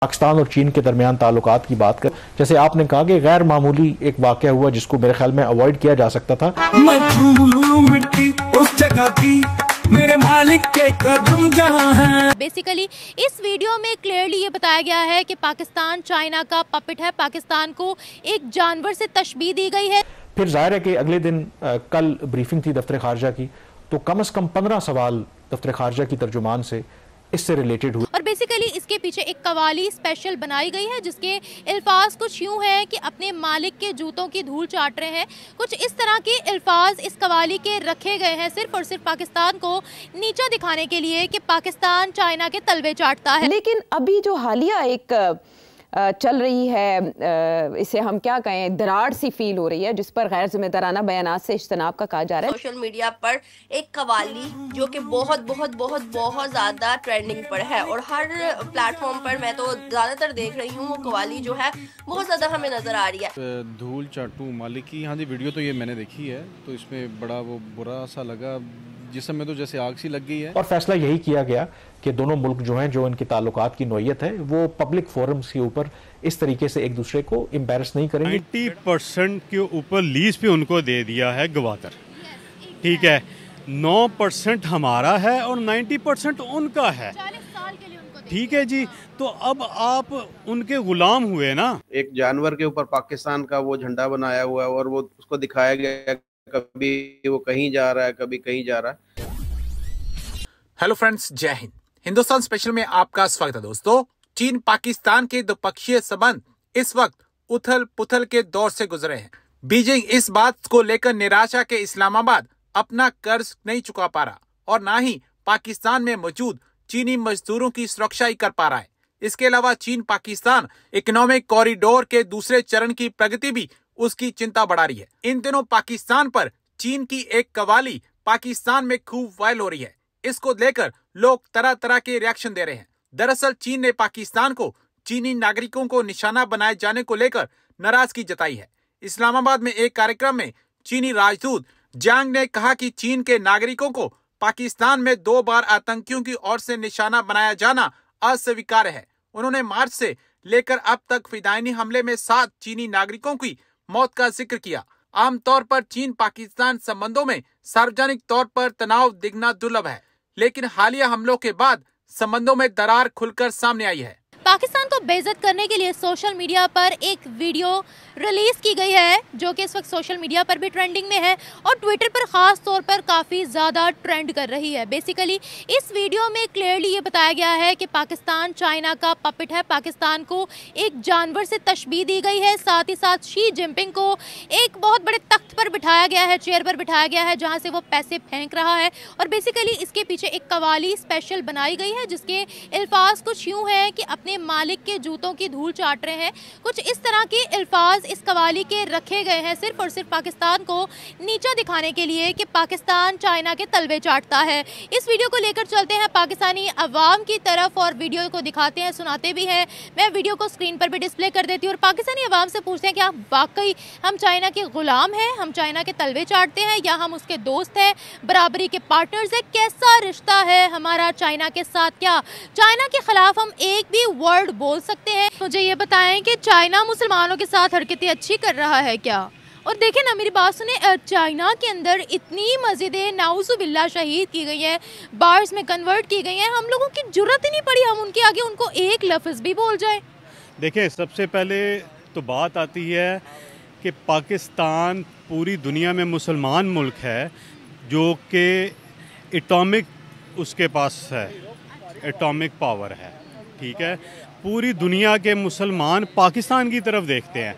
पाकिस्तान और चीन के दरमियान ताल्लुकात की बात कर, जैसे आपने कहा कि गैर मामूली एक वाकया हुआ जिसको मेरे ख्याल में अवॉइड किया जा सकता था। मैं मिट्टी उस जगह की, मेरे मालिक के कदम जहां हैं। बेसिकली इस वीडियो में क्लियरली ये बताया गया है कि पाकिस्तान चाइना का पपेट है, पाकिस्तान को एक जानवर से तशबीह दी गई है। फिर जाहिर है कि अगले दिन कल ब्रीफिंग थी दफ्तर खारजा की, तो कम से कम 15 सवाल दफ्तर खारजा की तर्जुमान से इससे रिलेटेड हुए। और बेसिकली इसके पीछे एक कवाली स्पेशल बनाई गई है जिसके अल्फाज कुछ यूं है कि अपने मालिक के जूतों की धूल चाट रहे हैं। कुछ इस तरह के अल्फाज इस कवाली के रखे गए हैं सिर्फ और सिर्फ पाकिस्तान को नीचा दिखाने के लिए कि पाकिस्तान चाइना के तलवे चाटता है। लेकिन अभी जो हालिया एक चल रही है, इसे हम क्या कहें, दरार सी फील हो रही है जिस पर गैर जिम्मेदाराना बयानात से इज्तनाब का कहा जा रहा है। सोशल मीडिया पर एक कवाली जो कि बहुत बहुत बहुत बहुत ज़्यादा ट्रेंडिंग पर है और हर प्लेटफॉर्म पर मैं तो ज़्यादातर देख रही हूँ वो कवाली जो है बहुत ज़्यादा हमें नज़र आ रही है। धूल चाटू मालिक की, हाँ जी वीडियो तो ये मैंने देखी है, तो इसमें बड़ा वो बुरा सा लगा, जिसम में तो जैसे आग सी लग गई है। और फैसला यही किया गया कि दोनों मुल्क जो हैं, जो इनकी ताल्लुकात की नौयत है, वो पब्लिक फोरम्स के ऊपर इस तरीके से एक दूसरे को एम्बैरस नहीं करेंगे। 90% के ऊपर लीज पे उनको दे दिया है गवादर, ठीक है, 9% हमारा है और 90% उनका है, ठीक है जी। तो अब आप उनके गुलाम हुए ना। एक जानवर के ऊपर पाकिस्तान का वो झंडा बनाया हुआ है और वो उसको दिखाया गया, कभी वो कहीं जा रहा है, कभी कहीं जा रहा है। हेलो फ्रेंड्स, जय हिंद। हिंदुस्तान स्पेशल में आपका स्वागत है दोस्तों। चीन पाकिस्तान के द्विपक्षीय संबंध इस वक्त उथल पुथल के दौर से गुजरे हैं। बीजिंग इस बात को लेकर निराशा के इस्लामाबाद अपना कर्ज नहीं चुका पा रहा और ना ही पाकिस्तान में मौजूद चीनी मजदूरों की सुरक्षा ही कर पा रहा है। इसके अलावा चीन पाकिस्तान इकोनॉमिक कॉरिडोर के दूसरे चरण की प्रगति भी उसकी चिंता बढ़ा रही है। इन दिनों पाकिस्तान पर चीन की एक कवाली पाकिस्तान में खूब वायरल हो रही है। इसको लेकर लोग तरह तरह के रिएक्शन दे रहे हैं। दरअसल चीन ने पाकिस्तान को चीनी नागरिकों को निशाना बनाए जाने को लेकर नाराजगी जताई है। इस्लामाबाद में एक कार्यक्रम में चीनी राजदूत जांग ने कहा कि चीन के नागरिकों को पाकिस्तान में 2 बार आतंकियों की ओर से निशाना बनाया जाना अस्वीकार्य है। उन्होंने मार्च से लेकर अब तक फिदायनी हमले में 7 चीनी नागरिकों की मौत का जिक्र किया। आमतौर पर चीन पाकिस्तान संबंधों में सार्वजनिक तौर पर तनाव दिखना दुर्लभ है, लेकिन हालिया हमलों के बाद संबंधों में दरार खुलकर सामने आई है। पाकिस्तान को बेइज्जत करने के लिए सोशल मीडिया पर एक वीडियो रिलीज की गई है जो कि इस वक्त सोशल मीडिया पर भी ट्रेंडिंग में है और ट्विटर पर खास तौर पर काफ़ी ज़्यादा ट्रेंड कर रही है। बेसिकली इस वीडियो में क्लियरली ये बताया गया है कि पाकिस्तान चाइना का पपेट है, पाकिस्तान को एक जानवर से तशबीह दी गई है। साथ ही साथ शी जिनपिंग को एक बहुत बड़े तख्त पर बिठाया गया है, चेयर पर बिठाया गया है, जहाँ से वो पैसे फेंक रहा है। और बेसिकली इसके पीछे एक कवाली स्पेशल बनाई गई है जिसके अल्फाज कुछ यूँ हैं कि अपने मालिक के जूतों की धूल चाट रहे हैं। कुछ इस तरह के अल्फाज इस कवाली के रखे गए हैं सिर्फ और सिर्फ पाकिस्तान को नीचा दिखाने के लिए कि पाकिस्तान चाइना के तलवे चाटता है। इस वीडियो को लेकर चलते हैं पाकिस्तानी अवाम की तरफ और वीडियो को दिखाते हैं, सुनाते भी हैं। मैं वीडियो को स्क्रीन पर भी डिस्प्ले कर देती हूँ और पाकिस्तानी अवाम से पूछते हैं क्या वाकई हम चाइना के गुलाम हैं, हम चाइना के तलवे चाटते हैं या हम उसके दोस्त हैं, बराबरी के पार्टनर्स हैं? कैसा रिश्ता है हमारा चाइना के साथ? क्या चाइना के खिलाफ हम एक भी वर्ड बोल सकते हैं? मुझे ये बताएं कि चाइना मुसलमानों के साथ हरकतें अच्छी कर रहा है क्या? और देखें ना, मेरी बात सुने, चाइना के अंदर इतनी मस्जिदें नाउजुबिल्लाह शहीद की गई हैं, बार्स में कन्वर्ट की गई हैं, हम लोगों की जुर्रत ही नहीं पड़ी हम उनके आगे उनको एक लफ्ज़ भी बोल जाए। देखिए, सबसे पहले तो बात आती है कि पाकिस्तान पूरी दुनिया में मुसलमान मुल्क है जो कि एटॉमिक उसके पास है, एटॉमिक पावर है, ठीक है। पूरी दुनिया के मुसलमान पाकिस्तान की तरफ देखते हैं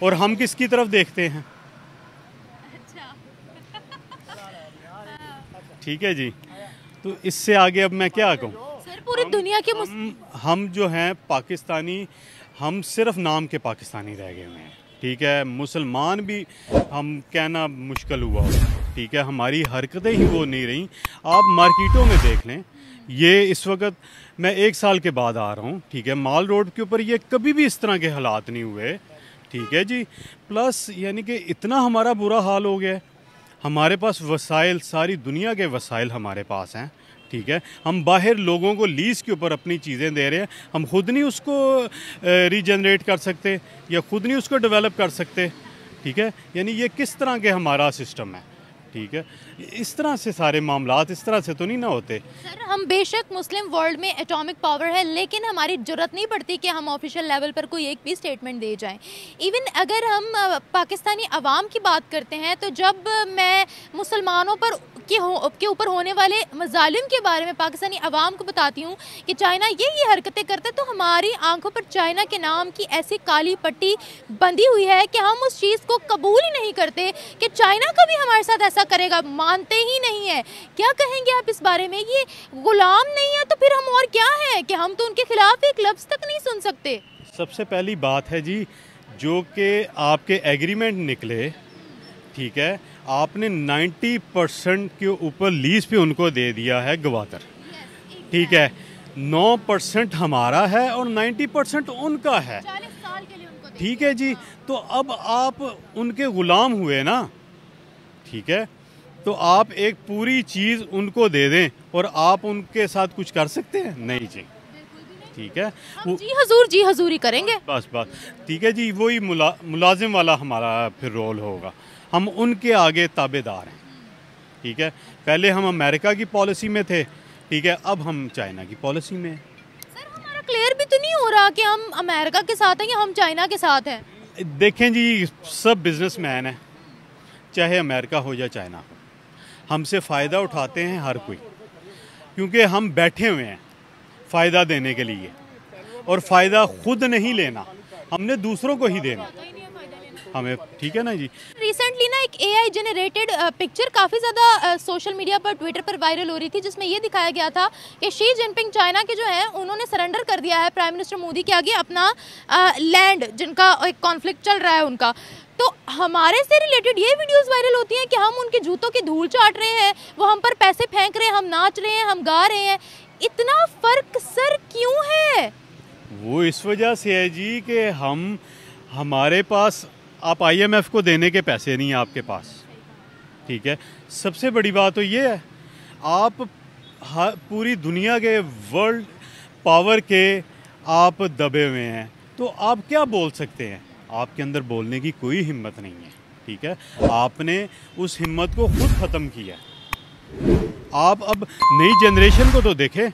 और हम किसकी तरफ देखते हैं? ठीक है जी। तो इससे आगे अब मैं क्या कहूँ? सर पूरी दुनिया के हम जो हैं पाकिस्तानी, हम सिर्फ नाम के पाकिस्तानी रह गए हैं, ठीक है। मुसलमान भी हम कहना मुश्किल हुआ, ठीक है। हमारी हरकतें ही वो नहीं रही। आप मार्केटों में देख लें, ये इस वक्त मैं 1 साल के बाद आ रहा हूँ, ठीक है। माल रोड के ऊपर ये कभी भी इस तरह के हालात नहीं हुए, ठीक है जी। प्लस यानी कि इतना हमारा बुरा हाल हो गया है। हमारे पास वसाइल, सारी दुनिया के वसाइल हमारे पास हैं, ठीक है, हम बाहर लोगों को लीज़ के ऊपर अपनी चीज़ें दे रहे हैं, हम खुद नहीं उसको रीजनरेट कर सकते या खुद नहीं उसको डेवलप कर सकते। ठीक है, यानी ये किस तरह के हमारा सिस्टम है। ठीक है, इस तरह से सारे मामलात इस तरह से तो नहीं ना होते। सर, हम बेशक मुस्लिम वर्ल्ड में एटॉमिक पावर है, लेकिन हमारी जरूरत नहीं पड़ती कि हम ऑफिशियल लेवल पर कोई एक भी स्टेटमेंट दे जाएं। इवन अगर हम पाकिस्तानी अवाम की बात करते हैं, तो जब मैं मुसलमानों पर के ऊपर होने वाले मजालिम के बारे में पाकिस्तानी अवाम को बताती हूँ कि चाइना ये हरकतें करता है, तो हमारी आंखों पर चाइना के नाम की ऐसी काली पट्टी बंधी हुई है कि हम उस चीज़ को कबूल ही नहीं करते कि चाइना कभी हमारे साथ ऐसा करेगा, मानते ही नहीं है। क्या कहेंगे आप इस बारे में? ये गुलाम नहीं है तो फिर हम और क्या है कि हम तो उनके खिलाफ एक लफ्ज़ तक नहीं सुन सकते। सबसे पहली बात है जी, जो कि आपके एग्रीमेंट निकले, ठीक है, आपने 90% के ऊपर लीज पे उनको दे दिया है गवादर। ठीक है, 9% हमारा है और 90% उनका है। 40 साल के लिए उनको दे। ठीक है जी, तो अब आप उनके गुलाम हुए ना। ठीक है, तो आप एक पूरी चीज़ उनको दे दें और आप उनके साथ कुछ कर सकते हैं? नहीं जी। ठीक है, हम जी हजूरी करेंगे बस। ठीक है जी, वही मुलाजिम वाला हमारा फिर रोल होगा, हम उनके आगे ताबेदार हैं। ठीक है, पहले हम अमेरिका की पॉलिसी में थे, ठीक है, अब हम चाइना की पॉलिसी में हैं। सर, हमारा क्लियर भी तो नहीं हो रहा कि हम अमेरिका के साथ हैं या हम चाइना के साथ हैं। देखें जी, सब बिजनेसमैन हैं, चाहे अमेरिका हो या चाइना हो, हमसे फ़ायदा उठाते हैं हर कोई, क्योंकि हम बैठे हुए हैं फ़ायदा देने के लिए, और फ़ायदा खुद नहीं लेना, हमने दूसरों को ही देना हमें। ठीक है ना जी। रिसेंटली ना एक AI जनरेटेड पिक्चर काफ़ी ज़्यादा सोशल मीडिया पर, ट्विटर पर वायरल हो रही थी, जिसमें ये दिखाया गया था कि शी जिनपिंग चाइना के जो हैं उन्होंने सरेंडर कर दिया है प्राइम मिनिस्टर मोदी के आगे अपना लैंड, जिनका एक कॉन्फ्लिक्ट चल रहा है उनका। तो हमारे से रिलेटेड ये वीडियोस वायरल होती हैं कि हम उनके जूतों की धूल चाट रहे हैं, वो हम पर पैसे फेंक रहे हैं, हम नाच रहे हैं, हम गा रहे हैं। इतना फ़र्क सर क्यों है? वो इस वजह से है जी कि हमारे पास, आप IMF को देने के पैसे नहीं है आपके पास। ठीक है, सबसे बड़ी बात तो ये है, आप पूरी दुनिया के वर्ल्ड पावर के आप दबे हुए हैं, तो आप क्या बोल सकते हैं? आपके अंदर बोलने की कोई हिम्मत नहीं है। ठीक है, आपने उस हिम्मत को खुद ख़त्म किया। आप अब नई जनरेशन को तो देखें,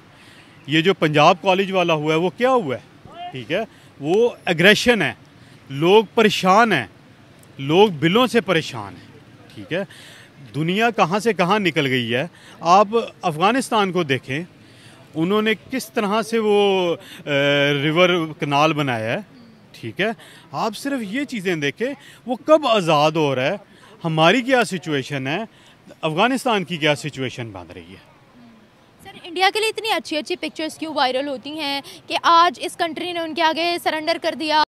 ये जो पंजाब कॉलेज वाला हुआ है वो क्या हुआ है? ठीक है, वो एग्रेशन है, लोग परेशान हैं, लोग बिलों से परेशान हैं। ठीक है, दुनिया कहाँ से कहाँ निकल गई है। आप अफ़गानिस्तान को देखें, उन्होंने किस तरह से वो रिवर कनाल बनाया है। ठीक है, आप सिर्फ ये चीज़ें देखें, वो कब आज़ाद हो रहा है, हमारी क्या सिचुएशन है, अफ़गानिस्तान की क्या सिचुएशन बन रही है। सर, इंडिया के लिए इतनी अच्छी अच्छी पिक्चर्स क्यों वायरल होती हैं कि आज इस कंट्री ने उनके आगे सरेंडर कर दिया,